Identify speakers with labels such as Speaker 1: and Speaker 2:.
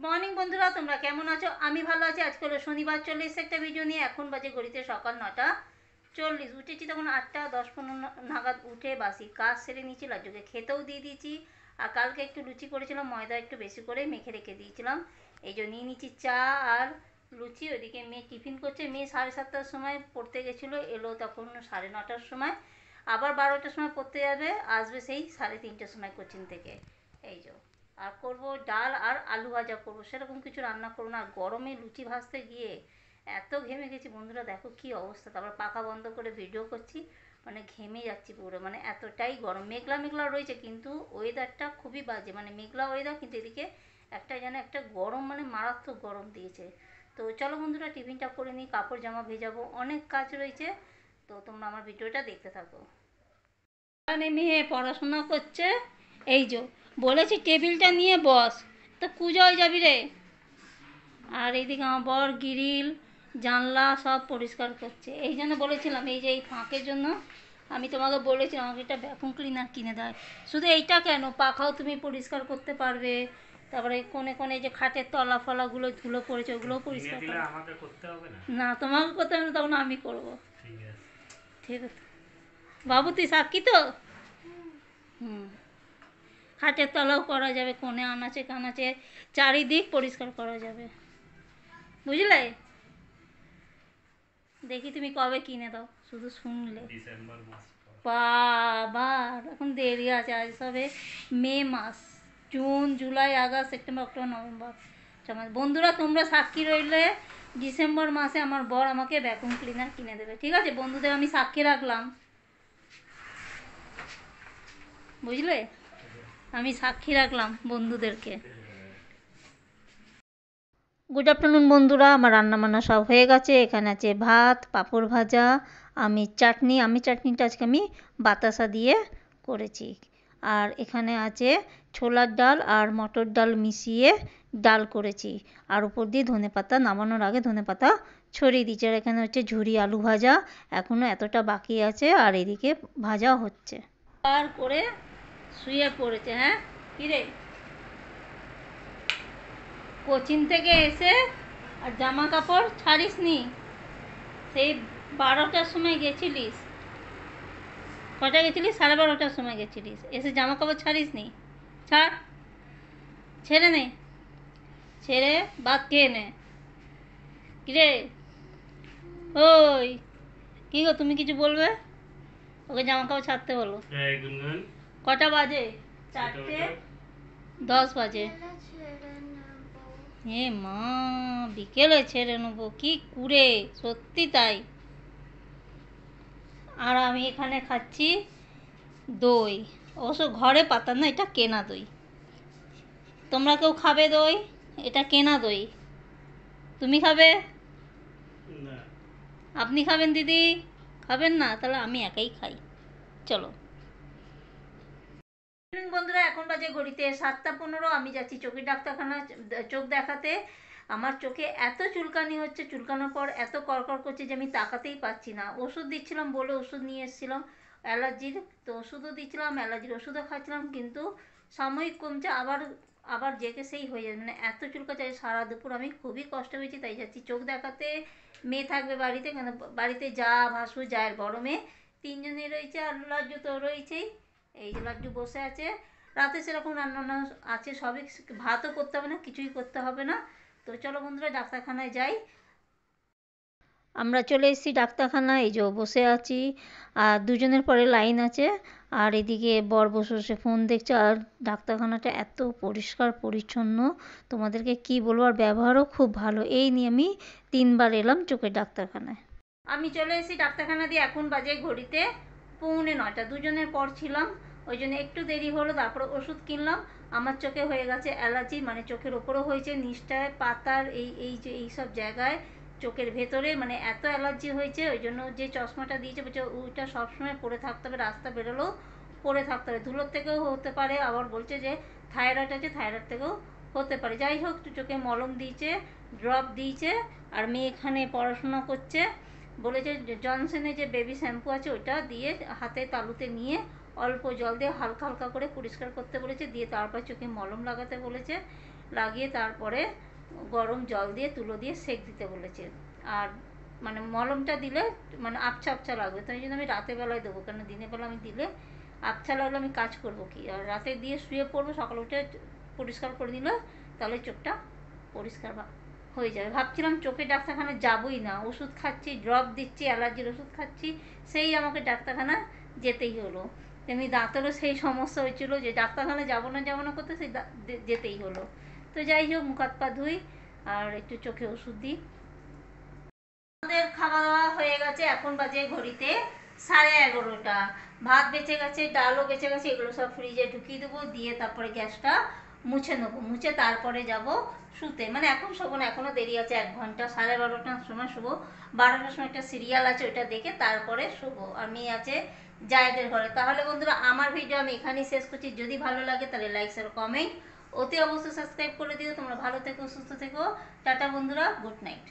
Speaker 1: Morning বন্ধুরা, তোমরা কেমন আছো? আমি ভালো আছি। আজকে হলো শনিবার, চলে এসেছে একটা ভিডিও নিয়ে। এখন বাজে ঘড়িতে সকাল 9:40। উঠেছি তখন 8:10-15 নাগাদ। উঠে বাসি কাজ সেরে নিয়েছি, লাজুকে খেতেও দিয়ে দিয়েছি। আর কালকে একটু লুচি করেছিলাম, ময়দা একটু বেশি করে মেখে রেখে দিয়েছিলাম। এই জন্য নিয়ে নিচ্ছি চা আর লুচি। ওইদিকে মেয়ে টিফিন করছে। মেয়ে 7:30টার সময় পড়তে গেছিলো, এলো তখন 9:30টার সময়। আবার 12টার সময় পড়তে যাবে, আসবে সেই 3:30টার সময় কোচিং থেকে। এই যে আর করবো ডাল আর আলু ভাজা করবো, সেরকম কিছু রান্না করবো না। আর গরমে লুচি ভাজতে গিয়ে এত ঘেমে গেছি বন্ধুরা, দেখো কি অবস্থা। তারপর পাখা বন্ধ করে ভিডিও করছি, মানে ঘেমে যাচ্ছি পুরো, মানে এতটাই গরম। মেঘলা মেঘলা রয়েছে কিন্তু ওয়েদারটা খুবই বাজে, মানে মেঘলা ওয়েদার কিন্তু এদিকে একটা গরম, মানে মারাত্মক গরম দিয়েছে। তো চলো বন্ধুরা, টিফিনটা করে নিই, কাপড় জামা ভেজাবো, অনেক কাজ রয়েছে। তো তোমরা আমার ভিডিওটা দেখতে থাকো। মেয়ে পড়াশোনা করছে। এই যে বলেছি টেবিলটা নিয়ে বস, তো কুজয় যাবি রে। আর এইদিকে আমার বর গ্রিল জানলা সব পরিষ্কার করছে। এই জন্য বলেছিলাম, এই যে এই ফাঁকের জন্য আমি তোমাকে বলেছিলাম আমাকে একটা ভ্যাকুম ক্লিনার কিনে দেয়। শুধু এইটা কেন, পাখাও তুমি পরিষ্কার করতে পারবে। তারপরে কোণে কোণে যে খাটের তলা ফলাগুলো ধুলো পড়েছে ওগুলোও পরিষ্কার করবে। না, তোমাকে করতে হবে না, তখন আমি করবো। ঠিক আছে বাবু, তুই সাক্ষী তো। হুম, খাটের তলাও করা যাবে, কোণে আনাচে কানাচে চারিদিক পরিষ্কার করা যাবে, বুঝলে? দেখি তুমি কবে কিনে দাও, শুধু শুনলে। বাবা, এখন দেরি আছে, আজ সবে মে মাস। June July August September October November 6 মাস। বন্ধুরা তোমরা সাক্ষী রইলে, ডিসেম্বর মাসে আমার বর আমাকে ভ্যাকুম ক্লিনার কিনে দেবে, ঠিক আছে? বন্ধুদের আমি সাক্ষী রাখলাম, বুঝলে? আমি সাক্ষী রাখলাম বন্ধুদেরকে। গুড আফটারনুন বন্ধুরা, আমার রান্নাবান্না সব হয়ে গেছে। এখানে আছে ভাত, পাঁপড় ভাজা, আমি চাটনিটা আজকে আমি বাতাসা দিয়ে করেছি। আর এখানে আছে ছোলার ডাল আর মটর ডাল মিশিয়ে ডাল করেছি। আর উপর দিয়ে ধনেপাতা, নামানোর আগে ধনেপাতা ছড়িয়ে দিচ্ছি। আর এখানে হচ্ছে ঝুরি আলু ভাজা, এখনও এতটা বাকি আছে। আর এদিকে ভাজা হচ্ছে। আর করে শুয়ে পড়েছে। হ্যাঁ কিরে, কোচিং থেকে এসে আর জামা কাপড় ছাড়িস নি? সেই 12টার সময় গেছিলিস। কটায় গেছিলিস? 12:30টার সময় গেছিলিস, এসে জামা কাপড় ছাড়িস নি? ছাড়, ছেড়ে নে, ছেড়ে ভাত খেয়ে নে। কিরে, ওই কি গো, তুমি কিছু বলবে? ওকে জামা কাপড় ছাড়তে বলো। কটা বাজে? 4:10 বাজে। এ মা, বিকেলে ছেড়ে নেবো? কি কুড়ে, সত্যি তাই। আর আমি এখানে খাচ্ছি দই, অবশ্য ঘরে পাতার না, এটা কেনা দই। তোমরা কেউ খাবে দই? এটা কেনা দই। তুমি খাবে? আপনি খাবেন দিদি? খাবেন না? তাহলে আমি একাই খাই, চলো। বন্ধুরা, এখন বাজে ঘড়িতে 7:15। আমি যাচ্ছি চোখের ডাক্তারখানা চোখ দেখাতে। আমার চোখে এত চুলকানি হচ্ছে, চুলকানোর পর এত করকর করছে যে আমি তাকাতেই পাচ্ছি না। ওষুধ দিচ্ছিলাম বলে ওষুধ নিয়ে এসেছিলাম অ্যালার্জির, তো ওষুধও দিচ্ছিলাম, অ্যালার্জির ওষুধও খাচ্ছিলাম, কিন্তু সাময়িক কমছে, আবার আবার জেগে সেই হয়ে যায়, মানে এত চুলকাচ্ছে। সারা দুপুর আমি খুবই কষ্ট হয়েছি, তাই যাচ্ছি চোখ দেখাতে। মেয়ে থাকবে বাড়িতে, কেন বাড়িতে যা ভাসুর জায়ের বড় মেয়ে 3জনই রয়েছে, আর লাড্ডু তো রয়েছেই। এই যে লাড্ডু বসে আছে। রাতে সেরকম রান্না আছে সবই, ভাতও করতে হবে না, কিছুই করতে হবে না। তো চলো বন্ধুরা, ডাক্তারখানায় যাই। আমরা চলে এসেছি ডাক্তারখানায়, এই যে বসে আছি। আর দুজনের পরে লাইন আছে। আর এদিকে বর বসে বসে ফোন দেখছে। আর ডাক্তারখানাটা এত পরিষ্কার পরিচ্ছন্ন, তোমাদেরকে কি বলবো। আর ব্যবহারও খুব ভালো। এই নিয়ে আমি 3বার এলাম চোখের ডাক্তারখানায়। আমি চলে এসেছি ডাক্তারখানা দিয়ে, এখন বাজে ঘড়িতে 8:45। দুজনের পর ছিলাম, ওই জন্য একটু দেরি হলো। তারপর ওষুধ কিনলাম। আমার চোখে হয়ে গেছে অ্যালার্জি, মানে চোখের ওপরও হয়েছে, নিচটায় পাতার এই যে এই সব জায়গায় চোখের ভেতরে, মানে এত অ্যালার্জি হয়েছে। ওই জন্য যে চশমাটা দিয়েছে বলছে ওইটা সবসময় পরে থাকতে হবে, রাস্তা বেরোলেও পরে থাকতে হবে। ধুলোর থেকেও হতে পারে, আবার বলছে যে থাইরয়েড আছে, থাইরয়েড থেকেও হতে পারে। যাই হোক, চোখে মলম দিয়েছে, ড্রপ দিয়েছে। আর মেয়ে এখানে পড়াশোনা করছে। বলেছে জনসনের যে বেবি শ্যাম্পু আছে ওইটা দিয়ে হাতে তালুতে নিয়ে অল্প জল দিয়ে হালকা হালকা করে পরিষ্কার করতে বলেছে, দিয়ে তারপর চোখে মলম লাগাতে বলেছে। লাগিয়ে তারপরে গরম জল দিয়ে তুলো দিয়ে সেঁক দিতে বলেছে। আর মানে মলমটা দিলে মানে আবছা আবছা লাগবে, তাই জন্য আমি রাতের বেলায় দেবো, কেন দিনের বেলা আমি দিলে আবছা লাগলে আমি কাজ করবো কি, আর রাতে দিয়ে শুয়ে পড়বো, সকালে উঠে পরিষ্কার করে দিলে তাহলে চোখটা পরিষ্কার হয়ে যাবে। ভাবছিলাম চোখে ডাক্তারখানা যাবই না, ওষুধ খাচ্ছি, ড্রপ দিচ্ছি, অ্যালার্জির ওষুধ খাচ্ছি, সেই আমাকে ডাক্তারখানা যেতেই হলো। তেমনি দাঁতেরও সেই সমস্যা হয়েছিল যে ডাক্তারখানা যাবো না করতে, সেই যেতেই হলো। তো যাই হোক, মুখ হাত পা ধুই আর একটু চোখে ওষুধ দিই। আমাদের খাওয়া দাওয়া হয়ে গেছে, এখন বাজে ঘড়িতে 11:30। ভাত বেঁচে গেছে, ডালও বেঁচে গেছে, এগুলো সব ফ্রিজে ঢুকিয়ে দেবো, দিয়ে তারপরে গ্যাসটা মুছে নেবো, মুছে তারপরে যাব শুতে। মানে এখন শোবো না, এখনও দেরি আছে, 1 ঘন্টা, 12:30টার সময় শোবো। 12টার সময় একটা সিরিয়াল আছে, ওইটা দেখে তারপরে শোবো। আর মেয়ে আছে জায়েদের ঘরে। তাহলে বন্ধুরা, আমার ভিডিও আমি এখানেই শেষ করছি। যদি ভালো লাগে তাহলে লাইক শেয়ার কমেন্ট অতি অবশ্যই সাবস্ক্রাইব করে দিও। তোমরা ভালো থেকো, সুস্থ থেকো। টাটা বন্ধুরা, গুড নাইট।